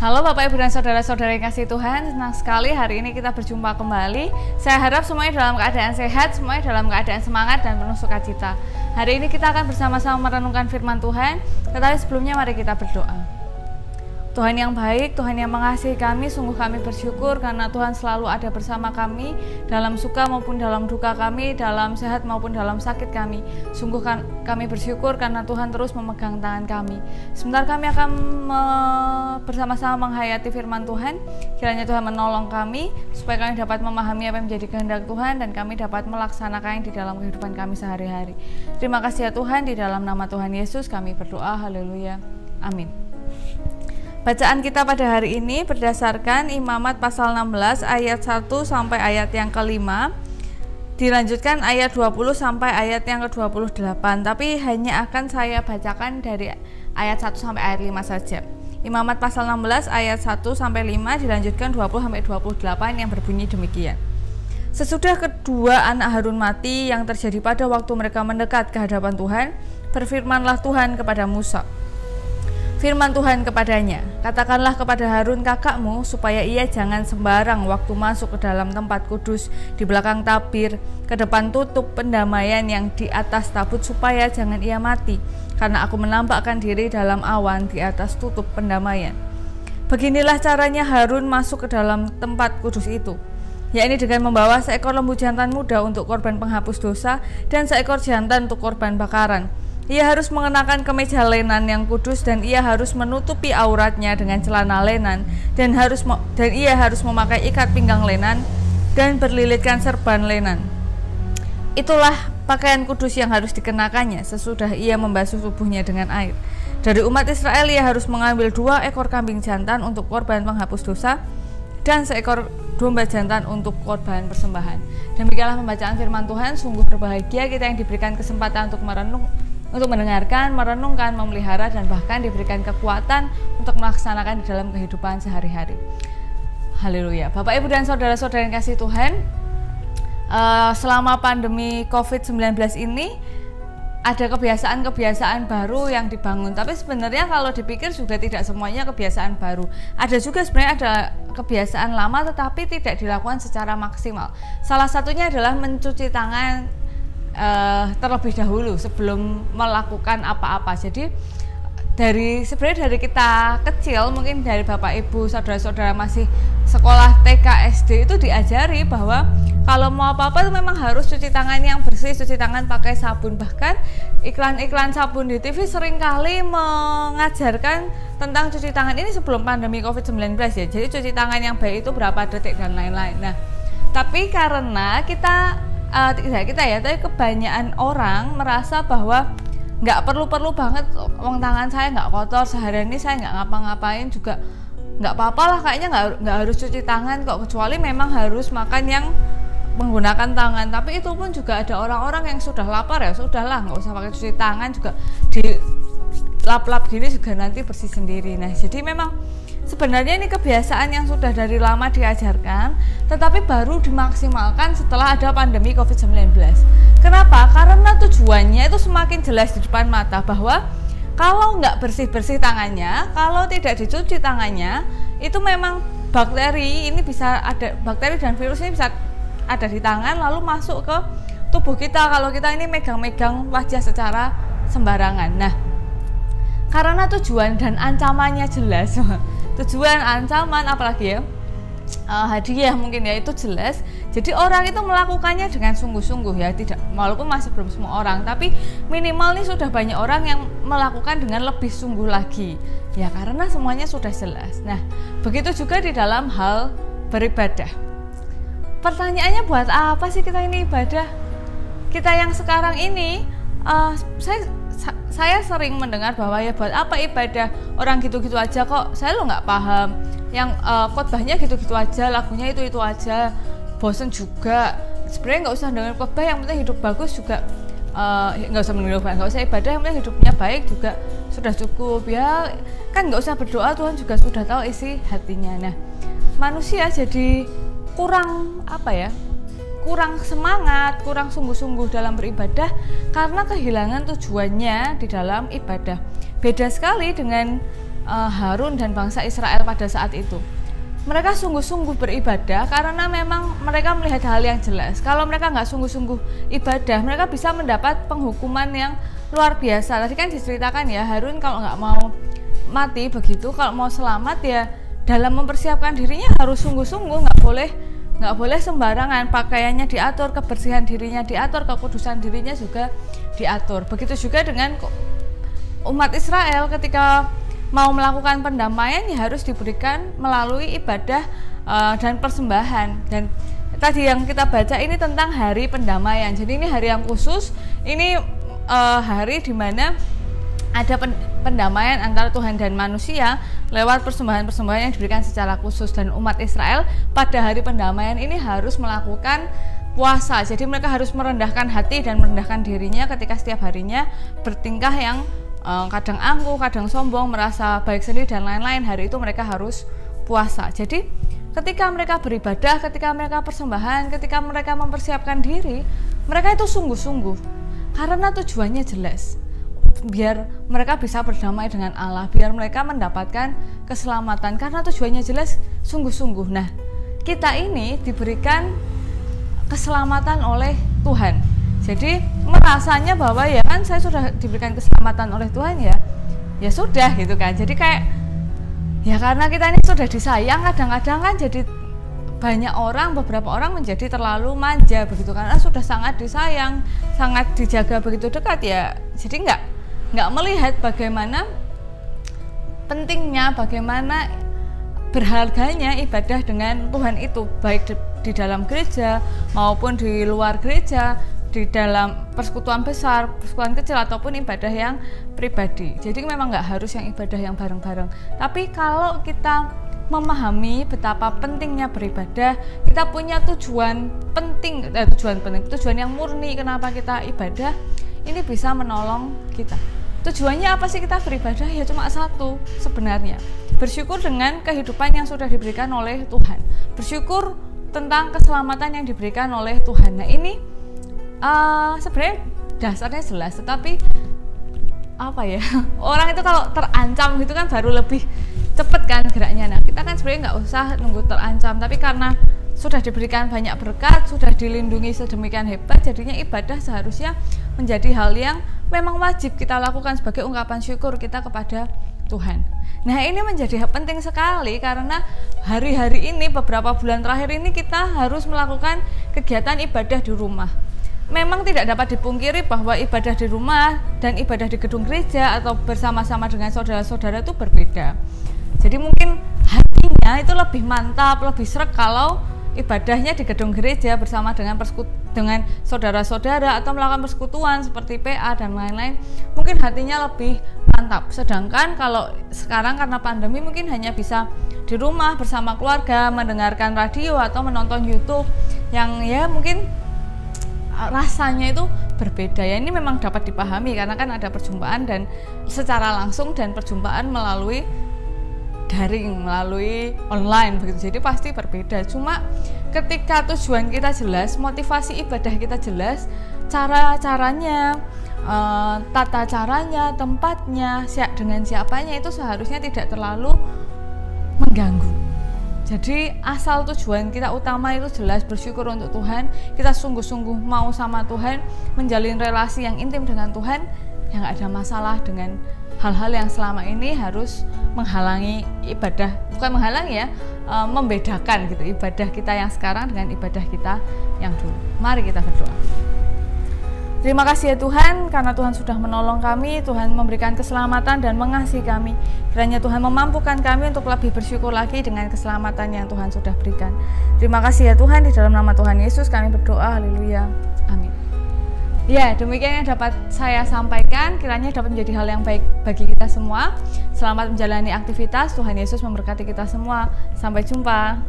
Halo Bapak Ibu dan Saudara-saudara yang kasih Tuhan, senang sekali hari ini kita berjumpa kembali. Saya harap semuanya dalam keadaan sehat, semuanya dalam keadaan semangat dan penuh sukacita. Hari ini kita akan bersama-sama merenungkan firman Tuhan, tetapi sebelumnya mari kita berdoa. Tuhan yang baik, Tuhan yang mengasihi kami, sungguh kami bersyukur karena Tuhan selalu ada bersama kami dalam suka maupun dalam duka kami, dalam sehat maupun dalam sakit kami. Sungguh kami bersyukur karena Tuhan terus memegang tangan kami. Sebentar kami akan bersama-sama menghayati firman Tuhan. Kiranya Tuhan menolong kami supaya kami dapat memahami apa yang menjadi kehendak Tuhan dan kami dapat melaksanakannya di dalam kehidupan kami sehari-hari. Terima kasih ya Tuhan, di dalam nama Tuhan Yesus kami berdoa, haleluya, amin. Bacaan kita pada hari ini berdasarkan Imamat pasal 16 ayat 1 sampai ayat yang kelima, dilanjutkan ayat 20 sampai ayat yang ke-28, tapi hanya akan saya bacakan dari ayat 1 sampai ayat 5 saja. Imamat pasal 16 ayat 1 sampai 5 dilanjutkan 20 sampai 28 yang berbunyi demikian. Sesudah kedua anak Harun mati yang terjadi pada waktu mereka mendekat ke hadapan Tuhan, berfirmanlah Tuhan kepada Musa. Firman Tuhan kepadanya, katakanlah kepada Harun kakakmu supaya ia jangan sembarang waktu masuk ke dalam tempat kudus di belakang tabir, ke depan tutup pendamaian yang di atas tabut, supaya jangan ia mati, karena aku menampakkan diri dalam awan di atas tutup pendamaian. Beginilah caranya Harun masuk ke dalam tempat kudus itu, yakni dengan membawa seekor lembu jantan muda untuk korban penghapus dosa dan seekor jantan untuk korban bakaran. Ia harus mengenakan kemeja lenan yang kudus dan ia harus menutupi auratnya dengan celana lenan dan ia harus memakai ikat pinggang lenan dan berlilitkan serban lenan. Itulah pakaian kudus yang harus dikenakannya sesudah ia membasuh tubuhnya dengan air. Dari umat Israel ia harus mengambil 2 ekor kambing jantan untuk korban penghapus dosa dan seekor domba jantan untuk korban persembahan. Demikianlah pembacaan firman Tuhan. Sungguh berbahagia kita yang diberikan kesempatan untuk mendengarkan, merenungkan, memelihara, dan bahkan diberikan kekuatan untuk melaksanakan di dalam kehidupan sehari-hari. Haleluya. Bapak, Ibu, dan Saudara-saudara yang kasih Tuhan, selama pandemi COVID-19 ini ada kebiasaan-kebiasaan baru yang dibangun. Tapi sebenarnya kalau dipikir juga tidak semuanya kebiasaan baru. Ada juga sebenarnya ada kebiasaan lama tetapi tidak dilakukan secara maksimal. Salah satunya adalah mencuci tangan terlebih dahulu sebelum melakukan apa-apa. Jadi sebenarnya dari kita kecil, mungkin dari Bapak Ibu, saudara-saudara masih sekolah TK SD itu diajari bahwa kalau mau apa-apa itu memang harus cuci tangan yang bersih, cuci tangan pakai sabun. Bahkan iklan-iklan sabun di TV seringkali mengajarkan tentang cuci tangan ini sebelum pandemi COVID-19 ya. Jadi cuci tangan yang baik itu berapa detik dan lain-lain. Nah, tapi karena tapi kebanyakan orang merasa bahwa nggak perlu banget, tangan saya nggak kotor, seharian ini saya nggak ngapa-ngapain juga nggak apa-apa lah, kayaknya nggak harus cuci tangan kok, kecuali memang harus makan yang menggunakan tangan. Tapi itu pun juga ada orang-orang yang sudah lapar ya sudahlah, nggak usah pakai cuci tangan, juga di lap-lap gini juga nanti bersih sendiri. Nah, jadi memang sebenarnya ini kebiasaan yang sudah dari lama diajarkan, tetapi baru dimaksimalkan setelah ada pandemi COVID-19. Kenapa? Karena tujuannya itu semakin jelas di depan mata bahwa kalau nggak bersih-bersih tangannya, kalau tidak dicuci tangannya, itu memang bakteri dan virus ini bisa ada di tangan lalu masuk ke tubuh kita kalau kita ini megang-megang wajah secara sembarangan. Nah, karena tujuan dan ancamannya jelas, tujuan, ancaman, apalagi ya hadiah mungkin ya, itu jelas. Jadi orang itu melakukannya dengan sungguh-sungguh ya, tidak, walaupun masih belum semua orang, tapi minimal nih sudah banyak orang yang melakukan dengan lebih sungguh lagi ya, karena semuanya sudah jelas. Nah, begitu juga di dalam hal beribadah. Pertanyaannya, buat apa sih kita ini ibadah? Kita yang sekarang ini saya sering mendengar bahwa ya buat apa ibadah, orang gitu-gitu aja kok, saya lo nggak paham, yang khotbahnya gitu-gitu aja, lagunya itu aja, bosen juga. Sebenarnya nggak usah dengan khotbah, yang penting hidup bagus juga, nggak usah ibadah, yang penting hidupnya baik juga sudah cukup ya kan, nggak usah berdoa, Tuhan juga sudah tahu isi hatinya. Nah, manusia jadi kurang semangat, kurang sungguh-sungguh dalam beribadah karena kehilangan tujuannya di dalam ibadah. Beda sekali dengan Harun dan bangsa Israel pada saat itu. Mereka sungguh-sungguh beribadah karena memang mereka melihat hal yang jelas. Kalau mereka nggak sungguh-sungguh ibadah, mereka bisa mendapat penghukuman yang luar biasa. Tadi kan diceritakan ya, Harun kalau nggak mau mati begitu, kalau mau selamat ya dalam mempersiapkan dirinya harus sungguh-sungguh, nggak boleh sembarangan. Pakaiannya diatur, kebersihan dirinya diatur, kekudusan dirinya juga diatur. Begitu juga dengan umat Israel ketika mau melakukan pendamaian ya harus diberikan melalui ibadah dan persembahan. Dan tadi yang kita baca ini tentang hari pendamaian. Jadi ini hari yang khusus, ini hari di mana ada pendamaian antara Tuhan dan manusia lewat persembahan-persembahan yang diberikan secara khusus. Dan umat Israel pada hari pendamaian ini harus melakukan puasa. Jadi mereka harus merendahkan hati dan merendahkan dirinya ketika setiap harinya bertingkah yang kadang angkuh, kadang sombong, merasa baik sendiri dan lain-lain. Hari itu mereka harus puasa. Jadi ketika mereka beribadah, ketika mereka persembahan, ketika mereka mempersiapkan diri, mereka itu sungguh-sungguh karena tujuannya jelas, biar mereka bisa berdamai dengan Allah, biar mereka mendapatkan keselamatan. Karena tujuannya jelas, sungguh-sungguh. Nah, kita ini diberikan keselamatan oleh Tuhan. Jadi merasanya bahwa ya kan saya sudah diberikan keselamatan oleh Tuhan, ya sudah gitu kan. Jadi kayak ya karena kita ini sudah disayang, kadang-kadang kan jadi banyak orang, beberapa orang menjadi terlalu manja begitu, karena sudah sangat disayang, sangat dijaga begitu dekat ya. Jadi nggak melihat bagaimana pentingnya, bagaimana berharganya ibadah dengan Tuhan itu, baik di dalam gereja maupun di luar gereja, di dalam persekutuan besar, persekutuan kecil, ataupun ibadah yang pribadi. Jadi memang nggak harus yang ibadah yang bareng-bareng. Tapi kalau kita memahami betapa pentingnya beribadah, kita punya tujuan yang murni kenapa kita ibadah, ini bisa menolong kita. Tujuannya apa sih kita beribadah? Ya cuma satu sebenarnya, bersyukur dengan kehidupan yang sudah diberikan oleh Tuhan, bersyukur tentang keselamatan yang diberikan oleh Tuhan. Nah ini sebenarnya dasarnya jelas, tetapi apa ya, orang itu kalau terancam gitu kan baru lebih cepet kan geraknya. Nah kita kan sebenarnya nggak usah nunggu terancam, tapi karena sudah diberikan banyak berkat, sudah dilindungi sedemikian hebat, jadinya ibadah seharusnya menjadi hal yang memang wajib kita lakukan sebagai ungkapan syukur kita kepada Tuhan. Nah ini menjadi penting sekali karena hari-hari ini, beberapa bulan terakhir ini kita harus melakukan kegiatan ibadah di rumah. Memang tidak dapat dipungkiri bahwa ibadah di rumah dan ibadah di gedung gereja atau bersama-sama dengan saudara-saudara itu berbeda. Jadi mungkin hatinya itu lebih mantap, lebih sreg kalau ibadahnya di gedung gereja bersama dengan saudara-saudara atau melakukan persekutuan seperti PA dan lain-lain. Mungkin hatinya lebih mantap. Sedangkan kalau sekarang karena pandemi mungkin hanya bisa di rumah bersama keluarga, mendengarkan radio atau menonton YouTube yang ya mungkin rasanya itu berbeda. Ya ini memang dapat dipahami karena kan ada perjumpaan dan secara langsung dan perjumpaan melalui daring, melalui online begitu. Jadi pasti berbeda. Cuma ketika tujuan kita jelas, motivasi ibadah kita jelas, cara-caranya, tata caranya, tempatnya, dengan siapanya itu seharusnya tidak terlalu mengganggu. Jadi asal tujuan kita utama itu jelas, bersyukur untuk Tuhan, kita sungguh-sungguh mau sama Tuhan, menjalin relasi yang intim dengan Tuhan, ya nggak ada masalah dengan hal-hal yang selama ini harus menghalangi ibadah, bukan menghalangi ya, membedakan gitu ibadah kita yang sekarang dengan ibadah kita yang dulu. Mari kita berdoa. Terima kasih ya Tuhan, karena Tuhan sudah menolong kami, Tuhan memberikan keselamatan dan mengasihi kami. Kiranya Tuhan memampukan kami untuk lebih bersyukur lagi dengan keselamatan yang Tuhan sudah berikan. Terima kasih ya Tuhan, di dalam nama Tuhan Yesus kami berdoa, haleluya, amin. Ya, demikian yang dapat saya sampaikan, kiranya dapat menjadi hal yang baik bagi kita semua. Selamat menjalani aktivitas, Tuhan Yesus memberkati kita semua. Sampai jumpa.